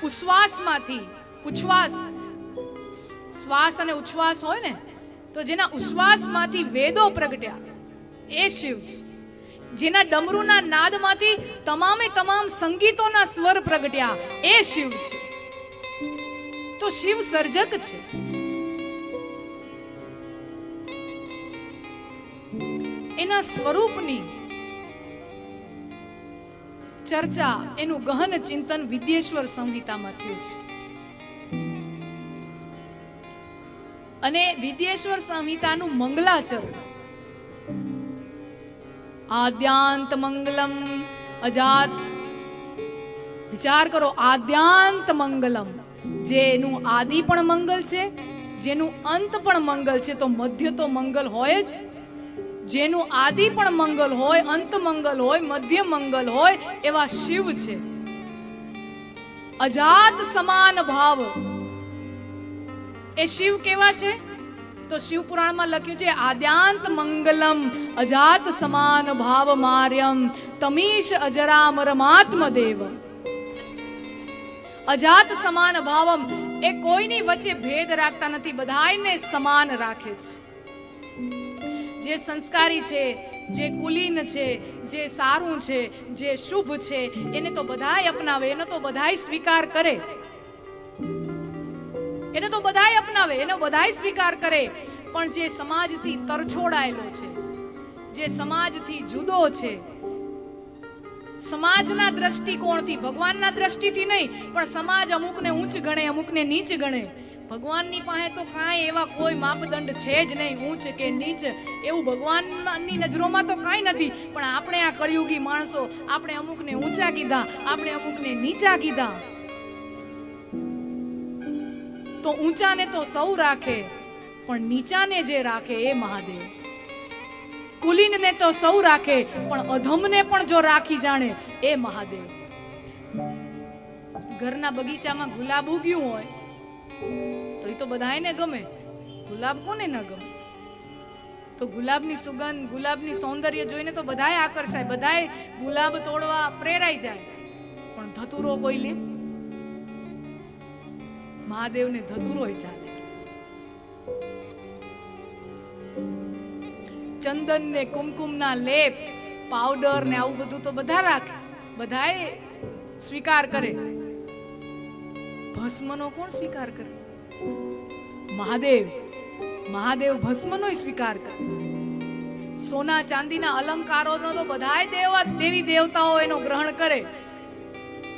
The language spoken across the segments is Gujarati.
ઉચ્છ્વાસમાંથી ઉચ્છ્વાસ, શ્વાસ અને ઉચ્છ્વાસ હોય ને, તો જેના ઉચ્છ્વાસમાંથી વેદો પ્રગટ્યા એ શિવ છે. જેના ડમરૂના નાદમાંથી તમામ સંગીતોના સ્વર પ્રગટ્યા એ શિવ છે. તો શિવ સર્જક છે. એના સ્વરૂપની ચર્ચા, એનું ગહન ચિંતન વિદ્યેશ્વર સંહિતામાં થયું છે. અને વિદ્યેશ્વર સંહિતાનું મંગલાચરણ, આદ્યાંત મંગલમ અજાત, વિચાર કરો, આદ્યાંત મંગલમ, જેનું આદિ પણ મંગલ છે, જેનું અંત પણ મંગલ છે, તો મધ્ય તો મંગલ હોય જ. જેનું આદિ પણ મંગલ હોય, અંત મંગલ હોય, મધ્ય મંગલ હોય એવા શિવ છે. અજાત સમાન ભાવ, એ શિવ કેવા છે? તો શિવ પુરાણમાં લખ્યું છે, આદ્યાંત મંગલમ અજાત સમાન ભાવ માર્યમ તમીશ અજરામરમાત્મ દેવ. અજાત સમાન ભાવમ, એ કોઈની વચ્ચે ભેદ રાખતા નથી, બધાને સમાન રાખે છે. જે સંસ્કારી છે, જે કુલીન છે, જે સારું છે, જે શુભ છે, એને તો બધાય અપનાવે, એને તો બધાય સ્વીકાર કરે, એને તો બધાય અપનાવે, એને બધાય સ્વીકાર કરે. પણ જે સમાજથી તરછોડાયેલો છે, જે સમાજથી જુદો છે, સમાજના દ્રષ્ટિકોણથી, ભગવાનના દ્રષ્ટિથી નહીં, પણ સમાજ અમુકને ઊંચ ગણે, અમુકને નીચ ગણે. ભગવાનની પાસે તો કાંઈ એવા કોઈ માપદંડ છે જ નહીં, ઊંચ કે નીચ એવું ભગવાનની નજરોમાં તો કાંઈ નથી. પણ આપણે આ કળિયુગી માણસો, આપણે અમુકને ઊંચા કીધા, આપણે અમુકને નીચા કીધા. તો ઊંચાને તો સૌ રાખે, પણ નીચાને જે રાખે એ મહાદેવ. કુલીનને તો સૌ રાખે, પણ અધમને પણ જો રાખી જાણે એ મહાદેવ. ઘરના બગીચામાં ગુલાબ ઉગ્યું હોય તો એ તો બધાને ગમે. ગુલાબ કોને ન ગમે? તો ગુલાબની સુગંધ, ગુલાબની સૌંદર્ય જોઈને તો બધાય આકર્ષાય, બધાય ગુલાબ તોડવા પ્રેરાઈ જાય. પણ ધતુરો કોઈ લે? મહાદેવને ધતુરોય ચાલે. ચંદન ને કુમકુમના લેપ, પાવડર ને આવું બધું તો બધા રાખે, બધાય સ્વીકાર કરે. ભસ્મનો કોણ સ્વીકાર કરે? મહાદેવ. મહાદેવ ભસ્મનો સ્વીકાર કરે. સોના ચાંદીના અલંકારોનો તો બધાય દેવી દેવતાઓ એનો ગ્રહણ કરે.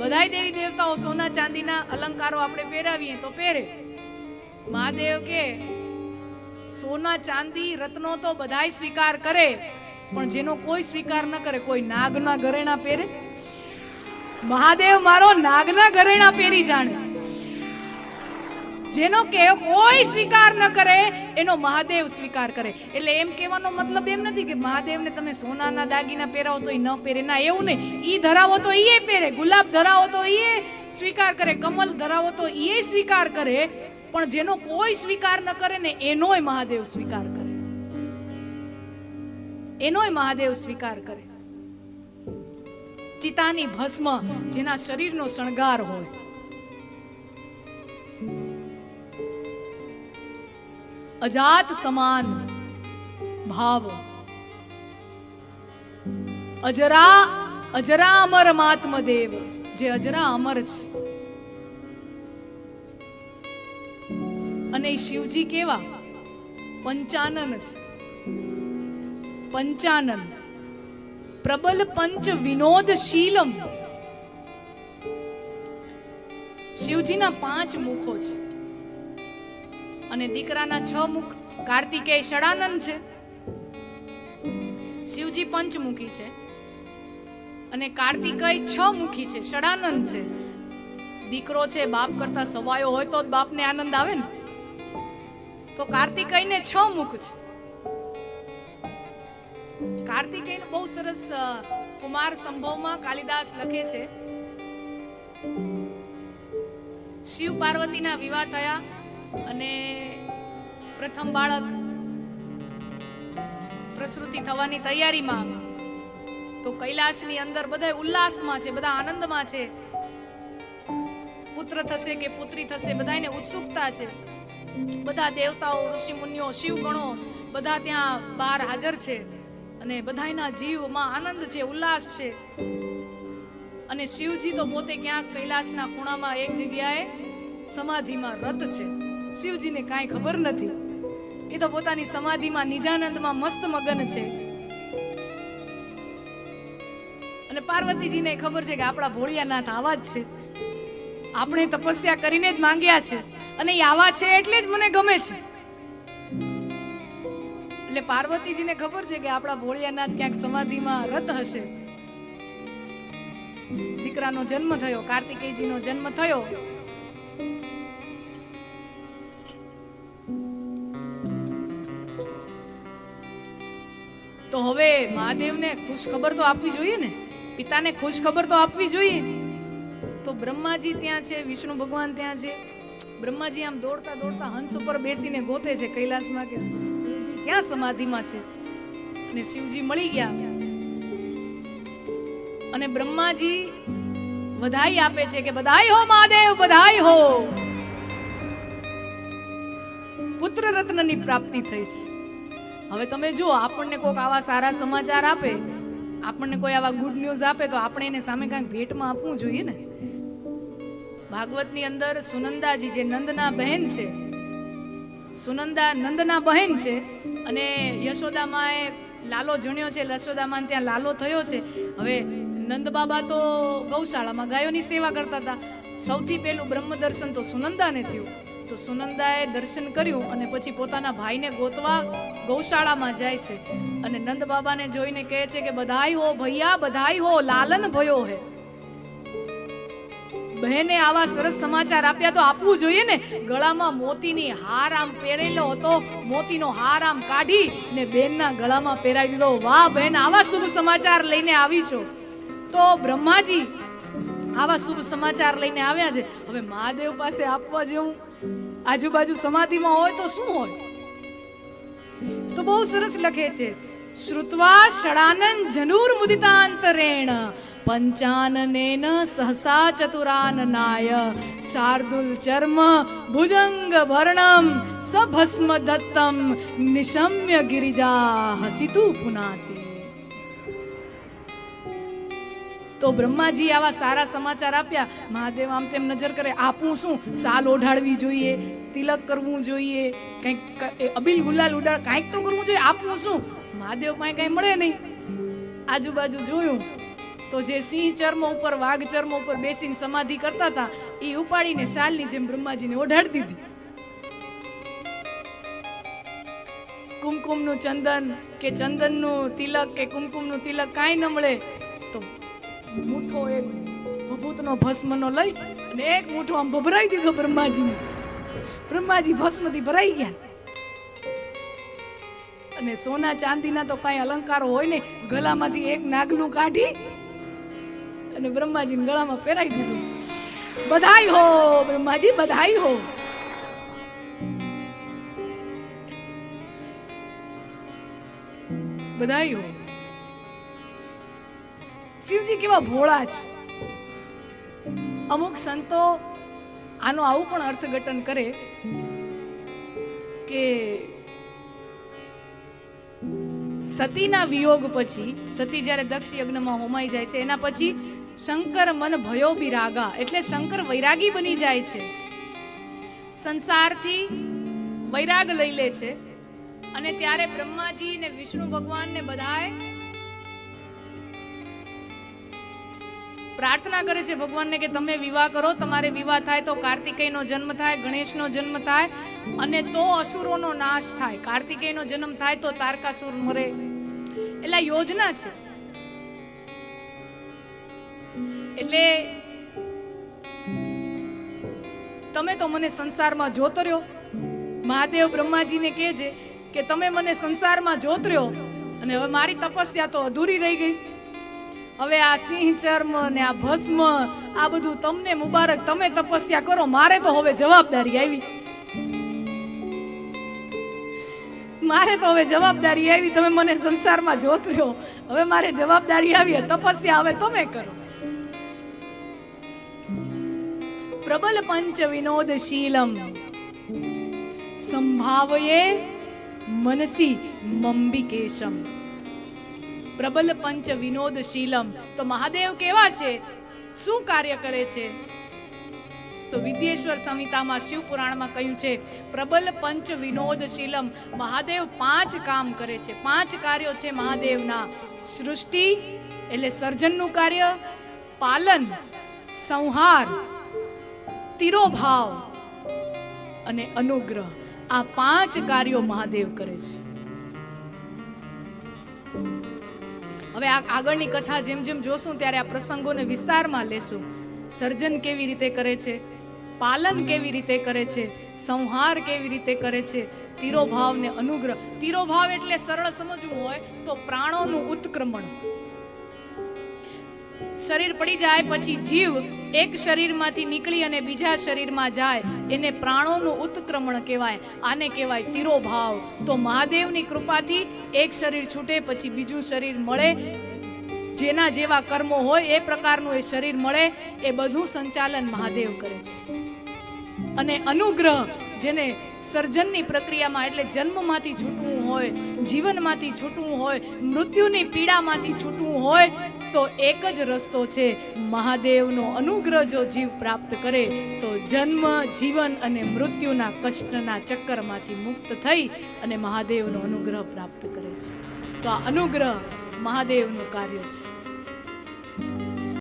બધાય દેવી દેવતાઓ સોના ચાંદીના અલંકારો આપણે પહેરાવીએ તો પહેરે. મહાદેવ કે સોના ચાંદી રત્નો તો બધાય સ્વીકાર કરે, પણ જેનો કોઈ સ્વીકાર ન કરે, કોઈ નાગના ઘરેણા પહેરે? મહાદેવ મારો નાગના ઘરેણા પહેરી જાણે. જેનો કે કોઈ સ્વીકાર ન કરે એનો મહાદેવ સ્વીકાર કરે. એટલે એમ કહેવાનો મતલબ એમ નથી કે મહાદેવને તમે સોનાના દાગીના પહેરાવો તો એ ન પહેરે. ના, એવું નહીં. ઈ ધરાવો તો ઈ પહેરે, ગુલાબ ધરાવો તો ઈ સ્વીકાર કરે, કમલ ધરાવો તો ઈ સ્વીકાર કરે. પણ જેનો કોઈ સ્વીકાર ન કરે ને એનોય મહાદેવ સ્વીકાર કરે, એનોય મહાદેવ સ્વીકાર કરે. ચિતાની ભસ્મ જેના શરીરનો શણગાર હોય, અજાત સમાન ભાવ, અજરા અમર માત્મદેવ, જે અજરા અમર છે. અને શિવજી કેવા? પંચાનન છે. પંચાનન, પ્રબલ પંચ વિનોદશીલમ. શિવજીના 5 મુખો છે અને દીકરાના 6 મુખ. કાર્તિકેય ષડાનન છે, શિવજી પંચમુખી છે અને કાર્તિકેય 6 મુખી છે, ષડાનન છે. દીકરો છે બાપ કરતા સવાયો હોય તો જ બાપને આનંદ આવે ને. તો કાર્તિકેયને 6 મુખ છે. કાર્તિકેયને બહુ સરસ કુમાર સંભવમાં કાલિદાસ લખે છે, શિવ પાર્વતીના વિવાહ થયા અને પ્રથમ બાળક પ્રસૂતિ થવાની તૈયારીમાં, તો કૈલાસની અંદર બધા ઉલ્લાસમાં છે, બધા આનંદમાં છે. પુત્ર થશે કે પુત્રી થશે, બધાને ઉત્સુકતા છે. બધા દેવતાઓ, ઋષિ મુનિઓ, શિવ ગણો બધા ત્યાં બહાર હાજર છે અને બધાના જીવમાં આનંદ છે, ઉલ્લાસ છે. અને શિવજી તો પોતે ક્યાંક કૈલાસના ખૂણામાં એક જગ્યાએ સમાધિમાં રત છે. શિવજીને કાંઈ ખબર નથી, એ તો પોતાની સમાધિમાં નિજાનંદમાં મસ્ત મગન છે. અને પાર્વતીજીને ખબર છે કે આપણા ભોળિયાનાથ આવા જ છે, આપણે તપસ્યા કરીને જ માંગ્યા છે અને એ આવા છે એટલે જ મને ગમે છે. એટલે પાર્વતીજીને ખબર છે કે આપણા ભોળિયાનાથ ક્યાંક સમાધિમાં રત હશે. દીકરાનો જન્મ થયો, કાર્તિકેયજીનો જન્મ થયો. તો હવે મહાદેવને ખુશ ખબર તો આપવી જોઈએ ને, પિતાને ખુશ ખબર તો આપવી જોઈએ. તો બ્રહ્માજી ત્યાં છે, વિષ્ણુ ભગવાન ત્યાં છે. બ્રહ્માજી આમ દોડતા દોડતા હંસ ઉપર બેસીને ગોતે છે કૈલાસમાં કે શિવજી ક્યાં સમાધિમાં છે. અને શિવજી મળી ગયા અને બ્રહ્માજી વધાઈ આપે છે કે બધાઈ હો મહાદેવ, બધાઈ હો, પુત્ર રત્નની પ્રાપ્તિ થઈ છે. હવે તમે જુઓ, આપણને કોઈક આવા સારા સમાચાર આપે, આપણને કોઈ આવા ગુડ ન્યૂઝ આપે તો આપણે એને સામે કાંઈક ભેટમાં આપવું જોઈએ ને. ભાગવતની અંદર સુનંદાજી જે નંદના બહેન છે, સુનંદા નંદના બહેન છે અને યશોદામાએ લાલો જણ્યો છે, યશોદામાને ત્યાં લાલો થયો છે. હવે નંદ બાબા તો ગૌશાળામાં ગાયોની સેવા કરતા હતા. સૌથી પહેલું બ્રહ્મ દર્શન તો સુનંદાને થયું. તો સુનંદાએ દર્શન કર્યું અને પછી પોતાના ભાઈને ગોતવા ગૌશાળામાં જાય છે અને નંદ બાબાને જોઈને કહે છે કે બધાઈ હો ભૈયા, બધાઈ હો, લાલન ભયો હે. બહેને આવા સરસ સમાચાર આપ્યા તો આપવું જોઈએ ને. ગળામાં મોતીની હાર આમ પહેરેલો હતો, મોતીનો હાર આમ કાઢી ને બેનના ગળામાં પહેરાવી દીધો. વાહ બહેન, આવા શુભ સમાચાર લઈને આવી છો. તો બ્રહ્માજી આવા શુભ સમાચાર લઈને આવ્યા છે. હવે મહાદેવ પાસે આપવા જેવું આજુબાજુ સમાધિમાં હોય તો શું હોય? તો બહુ સરસ લખે છે, શ્રુત્વા ષડાનન જનુર મુદિતાંતરેણ પંચાનનેન સહસા ચતુરાનનાય શાર્દુલ ચર્મ ભુજંગ ભર્ણમ સભસ્મ દત્તમ નિશમ્ય ગિરિજા હસિતુ પુનાતિ. તો બ્રહ્માજી આવા સારા સમાચાર આપ્યા. મહાદેવ આમ તેમ નજર કરે, આપું શું? સાલ ઓઢાડવી જોઈએ, તિલક કરવું જોઈએ, કંઈક અબીલ ગુલાલ ઉડાડ, કંઈક તો કરવું જોઈએ. આપવું શું? મહાદેવ પાસે કંઈ મળે નહીં. આજુબાજુ જોયું તો જે સિંહ ચર્મ ઉપર, વાઘ ચર્મ ઉપર બેસીને સમાધિ કરતા હતા એ ઉપાડીને શાલની જેમ બ્રહ્માજીને ઓઢાડી દીધી. કુમકુમનું ચંદન કે ચંદનનું તિલક કે કુમકુમનું તિલક કાંઈ ન મળે તો મૂઠો એક ભભૂતનો ભસ્મનો લઈ અને એક મૂઠો આમ ભભરાઈ દીધો બ્રહ્માજીને. બ્રહ્માજી ભસ્મથી ભરાઈ ગયા. અને સોના ચાંદીના તો કાંઈ અલંકારો હોય ને, ગળામાંથી એક નાગલું કાઢી અને બ્રહ્માજીને ગળામાં પહેરાવી દીધું. બધાઈ હો બ્રહ્માજી, બધાઈ હો. બધાઈ હો. શિવજી કેવા ભોળા છે. અમુક સંતો આનો આવું પણ અર્થઘટન કરે કે સતીના વિયોગ પછી, સતી જ્યારે દક્ષ યજ્ઞમાં હોમાઈ જાય છે એના પછી શંકર મન ભયો બિરાગા, એટલે શંકર વૈરાગી બની જાય છે, સંસારથી વૈરાગ લઈ લે છે. અને ત્યારે બ્રહ્માજી ને વિષ્ણુ ભગવાન ને બધાએ પ્રાર્થના કરે છે ભગવાનને કે તમે વિવાહ કરો, તમારે વિવાહ થાય તો કાર્તિકેયનો જન્મ થાય, ગણેશનો જન્મ થાય અને તો અસુરોનો નાશ થાય. કાર્તિકેયનો જન્મ થાય તો તારકાસુર મરે. એટલે યોજના છે. એટલે તમે તો મને સંસારમાં જોતો રહ્યો. મહાદેવ બ્રહ્માજીને કહે છે કે તમે મને સંસારમાં જોત રહ્યો અને હવે મારી તપસ્યા તો અધૂરી રહી ગઈ. હવે આ સિંહ ચર્મ ને આ ભસ્મ આ બધું તમને મુબારક, તમે તપસ્યા કરો, મારે તો હવે જવાબદારી આવી. મારે તો હવે જવાબદારી આવી. તમે મને સંસારમાં જોત રહ્યો, હવે મારે જવાબદારી આવી, તપસ્યા હવે તમે કરો. પ્રબલ પંચ વિનોદશીલમ સંભાવયે મનસી મંબિકેશમ. પ્રબલ પંચ વિનોદશીલમ, તો મહાદેવ કેવા છે, શું કાર્ય કરે છે? તો વિદ્યેશ્વર સંહિતામાં શિવપુરાણમાં કહ્યું છે પ્રબલ પંચ વિનોદશીલમ. મહાદેવ 5 કામ કરે છે, 5 કાર્યો છે મહાદેવના. સૃષ્ટિ એટલે સર્જનનું કાર્ય, પાલન, સંહાર, તિરોભાવ અને અનુગ્રહ. આ 5 કાર્યો મહાદેવ કરે છે. હવે આ આગળની કથા જેમ જેમ જોશું ત્યારે આ પ્રસંગોને વિસ્તારમાં લેશું. સર્જન કેવી રીતે કરે છે, પાલન કેવી રીતે કરે છે, સંહાર કેવી રીતે કરે છે, તિરોભાવ ને અનુગ્રહ. તિરોભાવ એટલે સરળ સમજવું હોય તો પ્રાણોનું ઉત્ક્રમણ. શરીર પડી જાય પછી જીવ એક શરીરમાંથી નીકળી અને બીજા શરીરમાં જાય એને પ્રાણોનું ઉત્ક્રમણ કહેવાય. આને કહેવાય તિરોભાવ. તો મહાદેવની કૃપાથી એક શરીર છૂટે પછી બીજું શરીર મળે, જેના જેવા કર્મો હોય એ પ્રકારનું એ શરીર મળે, એ બધું સંચાલન મહાદેવ કરે છે. અને અનુગ્રહ, જેને સર્જનની પ્રક્રિયામાં એટલે જન્મમાંથી છૂટવું હોય, જીવનમાંથી છૂટવું હોય, મૃત્યુની પીડામાંથી છૂટવું હોય તો એક જ રસ્તો છે મહાદેવનો અનુગ્રહ. જો જીવ પ્રાપ્ત કરે તો જન્મ, જીવન અને મૃત્યુના કષ્ટના ચક્કરમાંથી મુક્ત થઈ અને મહાદેવનો અનુગ્રહ પ્રાપ્ત કરે છે. તો આ અનુગ્રહ મહાદેવનું કાર્ય છે.